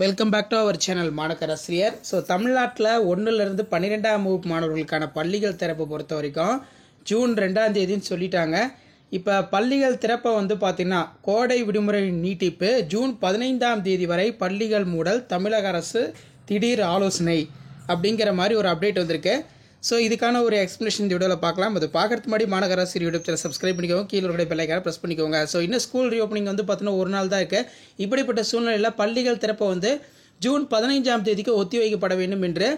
Welcome back to our channel Manakkarasiriyar. So தமிழ்நாட்டில் 1லிருந்து 12ஆம் வகுப்பு மாணவர்களுக்கான பள்ளிகள் திறப்பு பொறுத்த வரைக்கும் ஜூன் 2ஆம் தேதின்னு சொல்லிட்டாங்க. இப்போ பள்ளிகள் திறப்பை பார்த்திங்கன்னா கோடை விடுமுறை நீட்டிப்பு ஜூன் 15ஆம் தேதி வரை பள்ளிகள் மூடல் தமிழக அரசு திடீர் ஆலோசனை அப்படிங்கிற மாதிரி ஒரு அப்டேட் வந்திருக்கு. ஸோ இதுக்கான ஒரு எக்ஸ்ப்ளனேஷன் இந்த வீடியோவில் பார்க்கலாம். அது பார்க்கறதுக்கு முன்னாடி மாநகராசிரியர் யூடியூப் சேனல் சப்ஸ்கிரைப் பண்ணிக்கோங்க, கீழே இருக்கிற பெல் ஐகானை ப்ரெஸ் பண்ணிக்கோங்க. ஸோ இன்னும் ஸ்கூல் ரீஓப்பனிங் பார்த்தீங்கன்னா ஒரு நாள் தான் இருக்குது. இப்படிப்பட்ட சூழ்நிலையில் பள்ளிகள் திறப்பை ஜூன் 15ஆம் தேதிக்கு ஒத்தி வைக்கப்பட வேண்டும் என்று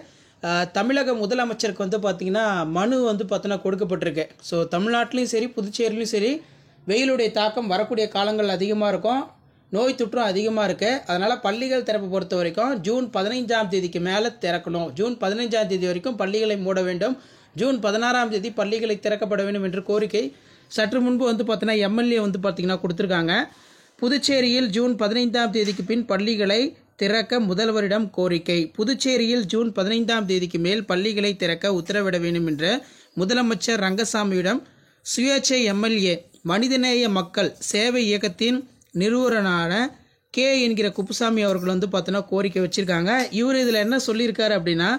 தமிழக முதலமைச்சருக்கு பார்த்திங்கன்னா மனு பார்த்தீங்கன்னா கொடுக்கப்பட்டிருக்கு. ஸோ தமிழ்நாட்டிலையும் சரி புதுச்சேரியிலையும் சரி வெயிலுடைய தாக்கம் வரக்கூடிய காலங்கள் அதிகமாக இருக்கும், நோய் தொற்றும் அதிகமாக இருக்குது. அதனால் பள்ளிகள் திறப்பை பொறுத்த வரைக்கும் ஜூன் 15ஆம் தேதிக்கு மேலே திறக்கணும். ஜூன் 15ஆம் தேதி வரைக்கும் பள்ளிகளை மூட வேண்டும். ஜூன் 16ஆம் தேதி பள்ளிகளை திறக்கப்பட வேண்டும் என்ற கோரிக்கை சற்று முன்பு பார்த்தீங்கன்னா எம்எல்ஏ பார்த்தீங்கன்னா கொடுத்துருக்காங்க. புதுச்சேரியில் ஜூன் 15ஆம் தேதிக்கு பின் பள்ளிகளை திறக்க முதல்வரிடம் கோரிக்கை. புதுச்சேரியில் ஜூன் 15ஆம் தேதிக்கு மேல் பள்ளிகளை திறக்க உத்தரவிட வேண்டும் என்ற முதலமைச்சர் ரங்கசாமியிடம் சுயேட்சை எம்எல்ஏ மனிதநேய மக்கள் சேவை இயக்கத்தின் நிறுவனரான கே என்கிற குப்புசாமி அவர்கள் பார்த்தீங்கன்னா கோரிக்கை வச்சிருக்காங்க. இவர் இதில் என்ன சொல்லியிருக்காரு அப்படின்னா,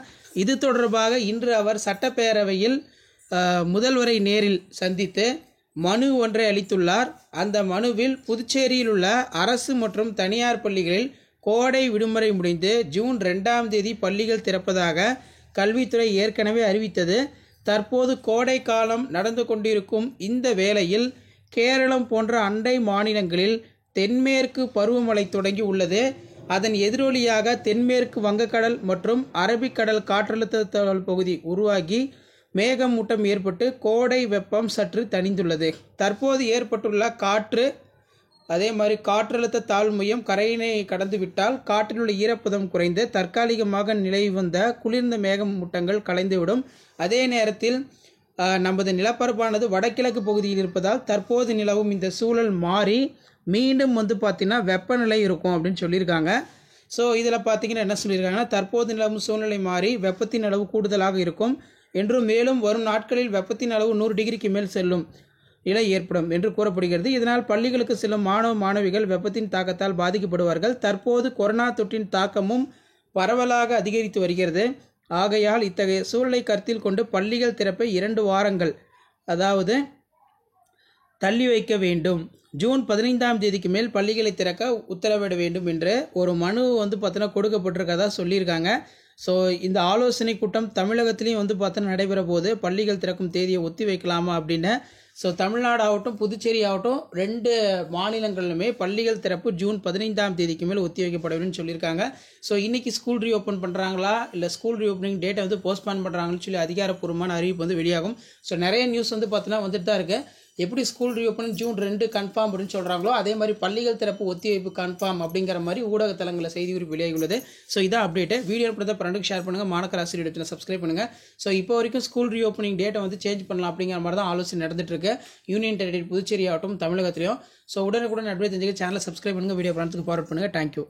இது தொடர்பாக இன்று அவர் சட்டப்பேரவையில் முதல்வரை நேரில் சந்தித்து மனு ஒன்றை அளித்துள்ளார். அந்த மனுவில் புதுச்சேரியில் உள்ள அரசு மற்றும் தனியார் பள்ளிகளில் கோடை விடுமுறை முடிந்து ஜூன் 2ஆம் தேதி பள்ளிகள் திறப்பதாக கல்வித்துறை ஏற்கனவே அறிவித்தது. தற்போது கோடை காலம் நடந்து கொண்டிருக்கும் இந்த வேளையில் கேரளம் போன்ற அண்டை மாநிலங்களில் தென்மேற்கு பருவமழை தொடங்கி உள்ளது. அதன் எதிரொலியாக தென்மேற்கு வங்கக்கடல் மற்றும் அரபிக்கடல் காற்றழுத்த தாழ்வு பகுதி உருவாகி மேகமூட்டம் ஏற்பட்டு கோடை வெப்பம் சற்று தணிந்துள்ளது. தற்போது ஏற்பட்டுள்ள காற்று அதே மாதிரி காற்றழுத்த தாழ்வு மையம் கரையினை கடந்து விட்டால் காற்றில் உள்ள ஈரப்பதம் குறைந்து தற்காலிகமாக நிலவி வந்த குளிர்ந்த மேகமூட்டங்கள் கலைந்துவிடும். அதே நேரத்தில் நமது நிலப்பரப்பானது வடகிழக்கு பகுதியில் இருப்பதால் தற்போது நிலவும் இந்த சூழல் மாறி மீண்டும் பார்த்தீங்கன்னா வெப்பநிலை இருக்கும் அப்படின்னு சொல்லியிருக்காங்க. ஸோ இதில் பார்த்தீங்கன்னா என்ன சொல்லியிருக்காங்கன்னா, தற்போது நிலவும் சூழ்நிலை மாறி வெப்பத்தின் அளவு கூடுதலாக இருக்கும் என்றும் மேலும் வரும் நாட்களில் வெப்பத்தின் அளவு 100 டிகிரிக்கு மேல் செல்லும் நிலை ஏற்படும் என்று கூறப்படுகிறது. இதனால் பள்ளிகளுக்கு செல்லும் மாணவிகள் வெப்பத்தின் தாக்கத்தால் பாதிக்கப்படுவார்கள். தற்போது கொரோனா தொற்றின் தாக்கமும் பரவலாக அதிகரித்து வருகிறது. ஆகையால் இத்தகைய சூழலை கருத்தில் கொண்டு பள்ளிகள் திறப்பை 2 வாரங்கள் அதாவது தள்ளி வைக்க வேண்டும். ஜூன் 15ஆம் தேதிக்கு மேல் பள்ளிகளை திறக்க உத்தரவிட வேண்டும் என்று ஒரு மனு பார்த்தீங்கன்னா கொடுக்கப்பட்டிருக்கதா சொல்லியிருக்காங்க. ஸோ இந்த ஆலோசனை கூட்டம் தமிழகத்திலையும் பார்த்தீங்கன்னா நடைபெற போது பள்ளிகள் திறக்கும் தேதியை ஒத்தி வைக்கலாமா அப்படின்னு. ஸோ தமிழ்நாடு ஆகட்டும் புதுச்சேரி ஆகட்டும் 2 மாநிலங்களிலுமே பள்ளிகள் திறப்பு ஜூன் 15ஆம் தேதிக்கு மேல் ஒத்தி வைக்கப்பட வேண்டும் சொல்லியிருக்காங்க. ஸோ இன்றைக்கி ஸ்கூல் ரீஓப்பன் பண்ணுறாங்களா இல்லை ஸ்கூல் ரீஓப்பனிங் டேட்டை போஸ்ட்பான் பண்ணுறாங்கன்னு சொல்லி அதிகாரப்பூர்வமான அறிவிப்பு வெளியாகும். ஸோ நிறைய நியூஸ் பார்த்தீங்கன்னா வந்துட்டு தான் இருக்குது. எப்படி ஸ்கூல் ரீஓப்பனிங் ஜூன் 2 கன்ஃபார்ம் அப்படின்னு சொல்கிறாங்களோ அதே மாதிரி பள்ளிகள் திறப்பு ஒத்திவைப்பு கன்ஃபார்ம் அப்படிங்கிற மாதிரி ஊடகத்தலங்களில் செய்தி குறிப்பு வெளியாகியுள்ளது. ஸோ இதான் அப்டேட்டு. வீடியோ ஃப்ரெண்டுக்கு ஷேர் பண்ணுங்கள், மாநகராசிரியர் யூடியூப் சப்ஸ்கிரைப் பண்ணுங்கள். ஸோ இப்போ வரைக்கும் ஸ்கூல் ரீஓப்பனிங் டேட்டை சேஞ்ச் பண்ணலாம் அப்படிங்கிற மாதிரி தான் ஆலோசனை நடந்துட்டுருக்கு யூனியன் டெரிட்டரி புதுச்சேரி ஆகட்டும் தமிழகத்திலையும். ஸோ உடனுக்குடன் அப்டேட் தெரிஞ்சுக்க சேனலை சப்ஸ்கிரைப் பண்ணுங்கள், வீடியோ ஃப்ரெண்ட்ஸுக்கு ஃபார்வர்ட் பண்ணுங்கள். தேங்க்யூ.